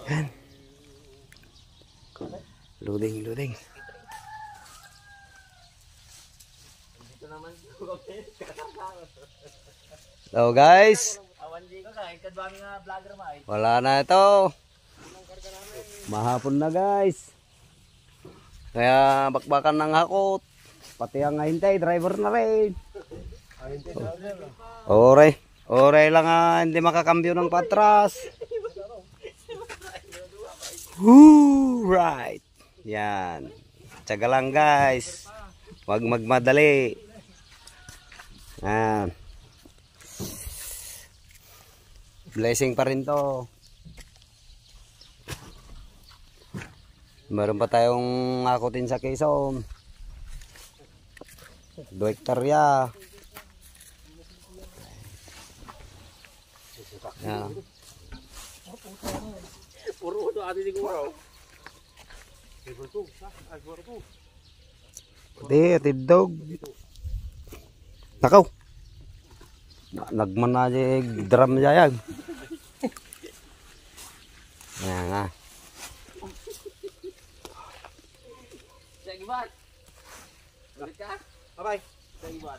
Yan. Loading, loading. So guys, wala na ito. Mahapon na guys. Kaya bakbakan ng hakot. Pati ang hintay, driver na rin. Oray. Oray lang hindi makakambyo ng patras. Woo, right. Yan. Tiyaga lang guys. Huwag magmadali. Yan. Blessing pa rin to. Meron pa tayong akutin sa Quezon. 2 hektarya. Yan. Puro ito ati siguro. Tidog. Nakaw. Nagman na drum jayag. Yan nga. Sige ba? Balik ka? Bye-bye. Sige ba?